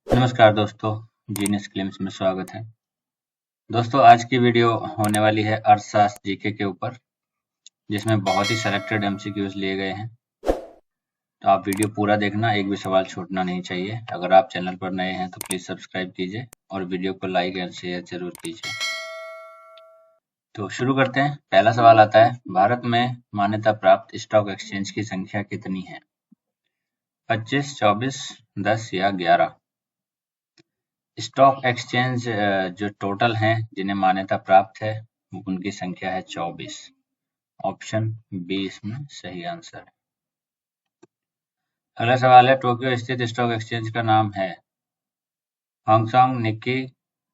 नमस्कार दोस्तों, genius claims में स्वागत है। दोस्तों, आज की वीडियो होने वाली है अर्थशास्त्र जीके के ऊपर, जिसमें बहुत ही सेलेक्टेड एमसीक्यूज लिए गए हैं। तो आप वीडियो पूरा देखना, एक भी सवाल छूटना नहीं चाहिए। अगर आप चैनल पर नए हैं तो प्लीज सब्सक्राइब कीजिए और वीडियो को लाइक एंड शेयर जरूर कीजिए। तो शुरू करते हैं। पहला सवाल आता है, भारत में मान्यता प्राप्त स्टॉक एक्सचेंज की संख्या कितनी है? 25, 24, 10 या 11? स्टॉक एक्सचेंज जो टोटल हैं जिन्हें मान्यता प्राप्त है उनकी संख्या है 24। ऑप्शन बी इसमें सही आंसर है। अगला सवाल है, टोक्यो स्थित स्टॉक एक्सचेंज का नाम है हांगकांग, निक्की,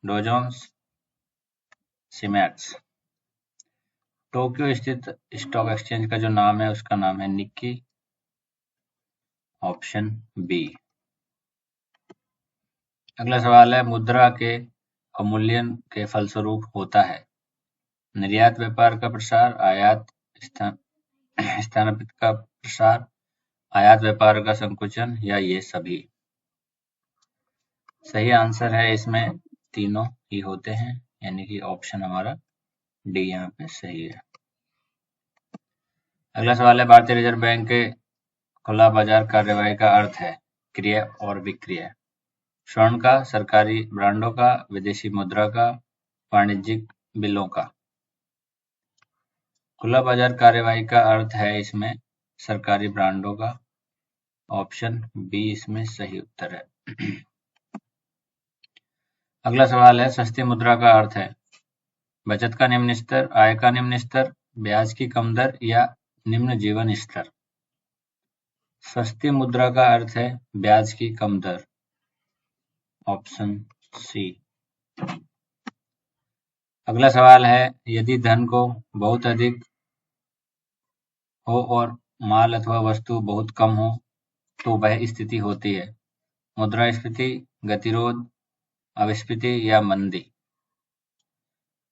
डॉ जोन्स, सीमेक्स। टोक्यो स्थित स्टॉक एक्सचेंज का जो नाम है उसका नाम है निक्की। Option B. अगला सवाल है, मुद्रा के अवमूल्यन के फलस्वरूप होता है निर्यात व्यापार का प्रसार, आयात स्थानांतरित का प्रसार, आयात व्यापार का संकुचन या ये सभी? सही आंसर है इसमें तीनों ही होते हैं, यानी कि ऑप्शन हमारा डी यहाँ पे सही है। अगला सवाल है, भारतीय रिजर्व बैंक के खुला बाजार कार्यवाही का अर्थ है क्रय और विक्रय। स्वर्ण का, सरकारी बांडों का, विदेशी मुद्रा का, वाणिज्यिक बिलों का? खुला बाजार कार्यवाही का अर्थ है इसमें सरकारी बांडों का। ऑप्शन बी इसमें सही उत्तर है। अगला सवाल है, सस्ती मुद्रा का अर्थ है बचत का निम्न स्तर, आय का निम्न स्तर, ब्याज की कम दर या निम्न जीवन स्तर? सस्ती मुद्रा का अर्थ है ब्याज की कम दर। Option C. अगला सवाल है, यदि धन को बहुत अधिक हो और माल अथवा वस्तु बहुत कम हो तो वह स्थिति होती है मुद्रास्फीति, गतिरोध, अपस्फीति या मंदी?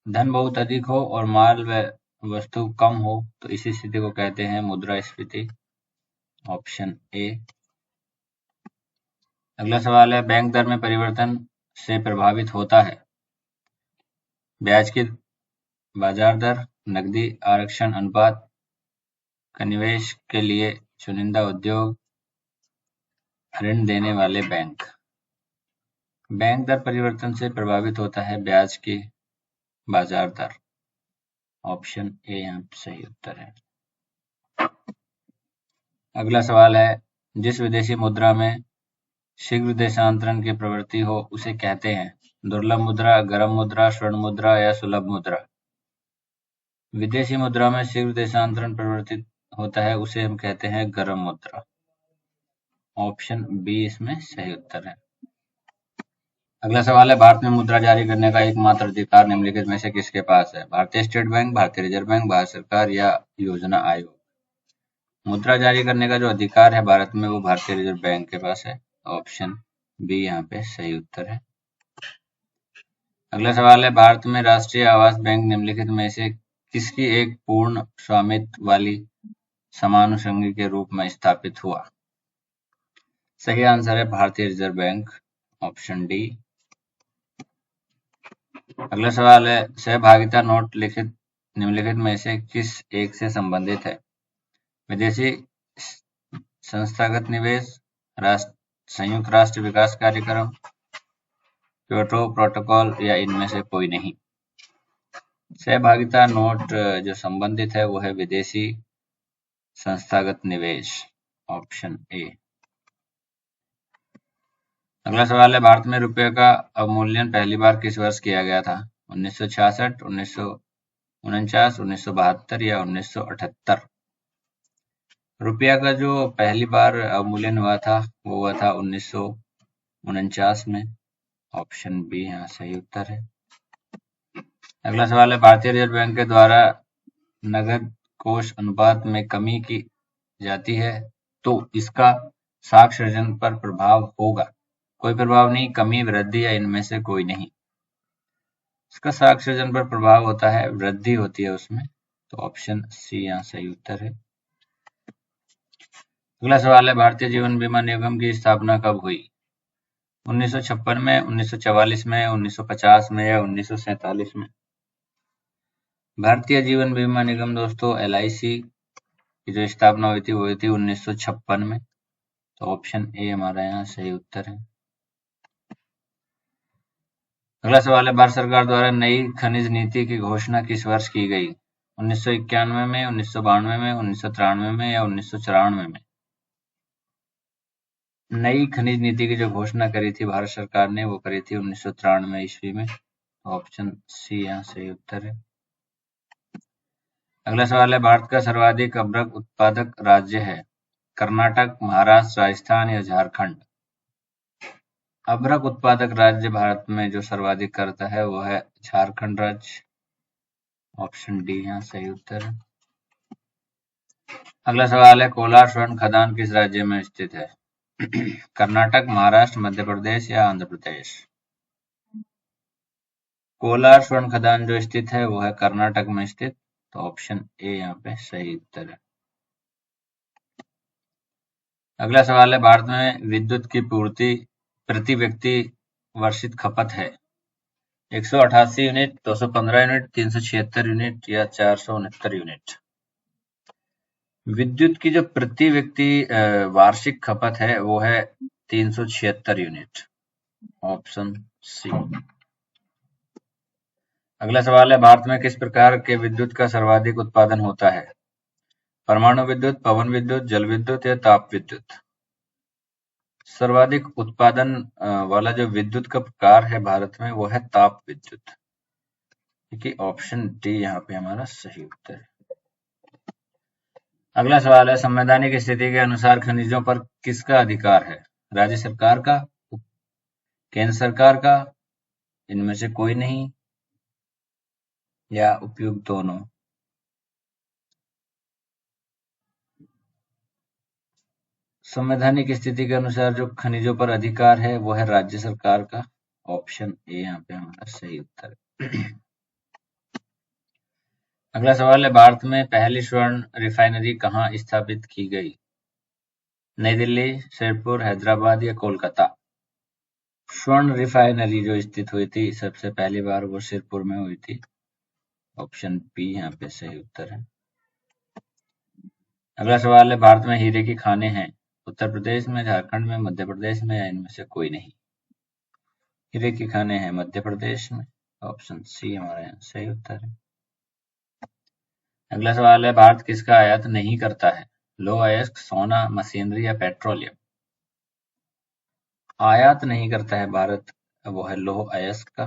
धन बहुत अधिक हो और माल व वस्तु कम हो तो इस स्थिति को कहते हैं मुद्रास्फीति। Option A. अगला सवाल है, बैंक दर में परिवर्तन से प्रभावित होता है ब्याज की बाजार दर, नकदी आरक्षण अनुपात, का निवेश के लिए चुनिंदा उद्योग, ऋण देने वाले बैंक? बैंक दर परिवर्तन से प्रभावित होता है ब्याज की बाजार दर। ऑप्शन ए यहाँ सही उत्तर है। अगला सवाल है, जिस विदेशी मुद्रा में शीघ्र देशांतरण की प्रवृत्ति हो उसे कहते हैं दुर्लभ मुद्रा, गर्म मुद्रा, स्वर्ण मुद्रा या सुलभ मुद्रा? विदेशी मुद्रा में शीघ्र देशांतरण प्रवृत्ति होता है उसे हम कहते हैं गर्म मुद्रा। ऑप्शन बी इसमें सही उत्तर है। अगला सवाल है, भारत में मुद्रा जारी करने का एकमात्र अधिकार निम्नलिखित में से किसके पास है? भारतीय स्टेट बैंक, भारतीय रिजर्व बैंक, भारत सरकार या योजना आयोग? मुद्रा जारी करने का जो अधिकार है भारत में वो भारतीय रिजर्व बैंक के पास है। ऑप्शन बी यहाँ पे सही उत्तर है। अगला सवाल है, भारत में राष्ट्रीय आवास बैंक निम्नलिखित में से किसकी एक पूर्ण स्वामित्व वाली समानुषंगी के रूप में स्थापित हुआ? सही आंसर है भारतीय रिजर्व बैंक। Option D. अगला सवाल है, सहभागिता नोट निम्नलिखित में से किस एक से संबंधित है? विदेशी संस्थागत निवेश, संयुक्त राष्ट्र विकास कार्यक्रम, क्योटो प्रोटोकॉल या इनमें से कोई नहीं? सहभागिता नोट जो संबंधित है वो है विदेशी संस्थागत निवेश। Option A. अगला सवाल है, भारत में रुपये का अवमूल्यन पहली बार किस वर्ष किया गया था? 1966, 1949, 1972 या 1978? रुपया का जो पहली बार अवमूल्यन हुआ था वो हुआ था 1949 में। ऑप्शन बी यहाँ सही उत्तर है। अगला सवाल है, भारतीय रिजर्व बैंक के द्वारा नगद कोष अनुपात में कमी की जाती है तो इसका साख सृजन पर प्रभाव होगा? कोई प्रभाव नहीं, कमी, वृद्धि या इनमें से कोई नहीं? इसका साख सृजन पर प्रभाव होता है, वृद्धि होती है उसमें। तो ऑप्शन सी यहाँ सही उत्तर है। अगला सवाल है, भारतीय जीवन बीमा निगम की स्थापना कब हुई? 1956 में, 1944 में, 1950 में या 1947 में? भारतीय जीवन बीमा निगम दोस्तों LIC की जो स्थापना हुई थी वो हुई थी 1956 में। तो ऑप्शन ए हमारा यहाँ सही उत्तर है। अगला सवाल है, भारत सरकार द्वारा नई खनिज नीति की घोषणा किस वर्ष की गई? 1991 में, 1992 में, 1993 में या 1994 में? नई खनिज नीति की जो घोषणा करी थी भारत सरकार ने वो करी थी 1993 ईस्वी में। ऑप्शन सी यहाँ सही उत्तर है। अगला सवाल है, भारत का सर्वाधिक अभ्रक उत्पादक राज्य है? कर्नाटक, महाराष्ट्र, राजस्थान या झारखंड? अभ्रक उत्पादक राज्य भारत में जो सर्वाधिक करता है वो है झारखंड राज्य। ऑप्शन डी यहाँ सही उत्तर है। अगला सवाल है, कोलार स्वर्ण खदान किस राज्य में स्थित है? कर्नाटक, महाराष्ट्र, मध्य प्रदेश या आंध्र प्रदेश? कोलार स्वर्ण खदान जो स्थित है वो है कर्नाटक में स्थित। तो ऑप्शन ए यहाँ पे सही उत्तर है। अगला सवाल है, भारत में विद्युत की पूर्ति प्रति व्यक्ति वार्षिक खपत है? 188 यूनिट, 215 यूनिट, 376 यूनिट या 469 यूनिट? विद्युत की जो प्रति व्यक्ति वार्षिक खपत है वो है 376 यूनिट। Option C. अगला सवाल है, भारत में किस प्रकार के विद्युत का सर्वाधिक उत्पादन होता है? परमाणु विद्युत, पवन विद्युत, जल विद्युत या ताप विद्युत? सर्वाधिक उत्पादन वाला जो विद्युत का प्रकार है भारत में वो है ताप विद्युत। क्योंकि ऑप्शन डी यहाँ पे हमारा सही उत्तर है। अगला सवाल है, संवैधानिक स्थिति के अनुसार खनिजों पर किसका अधिकार है? राज्य सरकार का, केंद्र सरकार का, इनमें से कोई नहीं या उपयुक्त दोनों? संवैधानिक स्थिति के अनुसार जो खनिजों पर अधिकार है वो है राज्य सरकार का। ऑप्शन ए यहाँ पे हमारा सही उत्तर है। अगला सवाल है, भारत में पहली स्वर्ण रिफाइनरी कहाँ स्थापित की गई? नई दिल्ली, शेरपुर, हैदराबाद या कोलकाता? स्वर्ण रिफाइनरी जो स्थित हुई थी सबसे पहली बार वो शेरपुर में हुई थी। ऑप्शन बी यहाँ पे सही उत्तर है। अगला सवाल है, भारत में हीरे की खानें हैं? उत्तर प्रदेश में, झारखंड में, मध्य प्रदेश में या इनमें से कोई नहीं? हीरे की खानें हैं मध्य प्रदेश में। ऑप्शन सी हमारा यहाँ सही उत्तर है। अगला सवाल है, भारत किसका आयात नहीं करता है? लोह अयस्क, सोना, मशीनरी या पेट्रोलियम? आयात नहीं करता है भारत वो है लोह अयस्क का।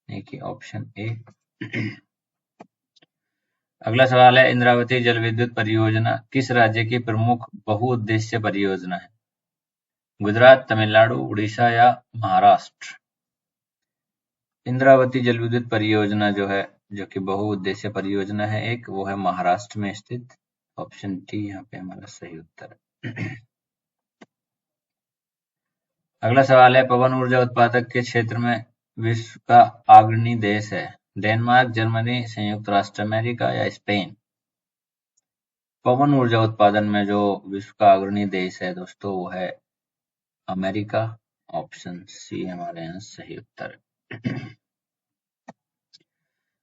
देखिए ऑप्शन ए। अगला सवाल है, इंद्रावती जल विद्युत परियोजना किस राज्य की प्रमुख बहुउद्देश्य परियोजना है? गुजरात, तमिलनाडु, उड़ीसा या महाराष्ट्र? इंद्रावती जल विद्युत परियोजना जो है जो कि बहुउद्देश्य परियोजना है एक, वो है महाराष्ट्र में स्थित। ऑप्शन डी यहाँ पे हमारा सही उत्तर है। अगला सवाल है, पवन ऊर्जा उत्पादक के क्षेत्र में विश्व का अग्रणी देश है? डेनमार्क, जर्मनी, संयुक्त राष्ट्र अमेरिका या स्पेन? पवन ऊर्जा उत्पादन में जो विश्व का अग्रणी देश है दोस्तों वो है अमेरिका। ऑप्शन सी हमारे यहाँ सही उत्तर है।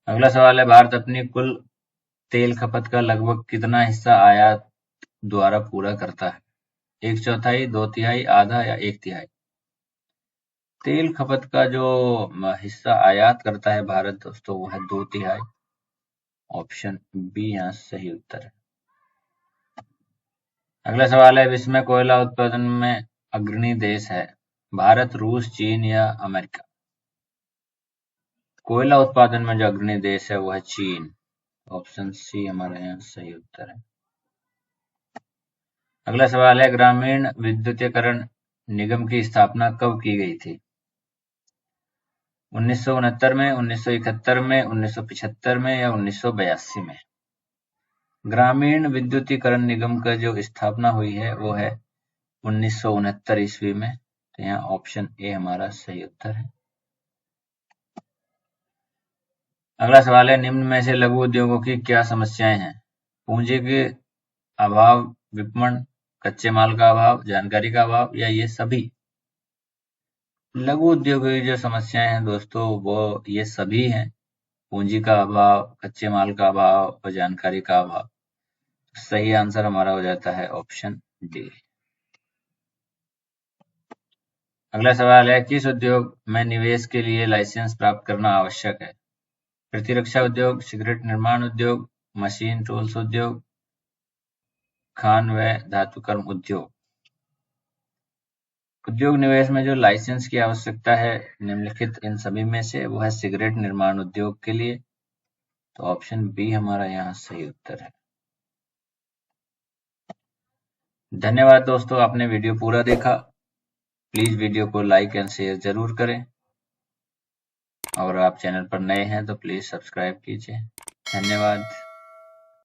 अगला सवाल है, भारत अपनी कुल तेल खपत का लगभग कितना हिस्सा आयात द्वारा पूरा करता है? 1/4, 2/3, आधा या 1/3? तेल खपत का जो हिस्सा आयात करता है भारत दोस्तों वो है 2/3। ऑप्शन बी यहाँ सही उत्तर है। अगला सवाल है, विश्व में कोयला उत्पादन में अग्रणी देश है? भारत, रूस, चीन या अमेरिका? कोयला उत्पादन में जो अग्रणी देश है वो है चीन। ऑप्शन सी हमारे यहाँ सही उत्तर है। अगला सवाल है, ग्रामीण विद्युतीकरण निगम की स्थापना कब की गई थी? 1969 में, 1971 में, 1975 में या 1982 में? ग्रामीण विद्युतीकरण निगम का जो स्थापना हुई है वो है 1969 ईस्वी में। तो यहाँ ऑप्शन ए हमारा सही उत्तर है। अगला सवाल है, निम्न में से लघु उद्योगों की क्या समस्याएं हैं? पूंजी के अभाव, विपणन, कच्चे माल का अभाव, जानकारी का अभाव या ये सभी? लघु उद्योगों की जो समस्याएं हैं दोस्तों वो ये सभी हैं। पूंजी का अभाव, कच्चे माल का अभाव और जानकारी का अभाव। सही आंसर हमारा हो जाता है ऑप्शन डी। अगला सवाल है, किस उद्योग में निवेश के लिए लाइसेंस प्राप्त करना आवश्यक है? प्रतिरक्षा उद्योग, सिगरेट निर्माण उद्योग, मशीन टूल्स उद्योग, खान व धातुकर्म उद्योग। उद्योग निवेश में जो लाइसेंस की आवश्यकता है निम्नलिखित इन सभी में से वो है सिगरेट निर्माण उद्योग के लिए। तो ऑप्शन बी हमारा यहाँ सही उत्तर है। धन्यवाद दोस्तों, आपने वीडियो पूरा देखा। प्लीज वीडियो को लाइक एंड शेयर जरूर करें और आप चैनल पर नए हैं तो प्लीज सब्सक्राइब कीजिए। धन्यवाद।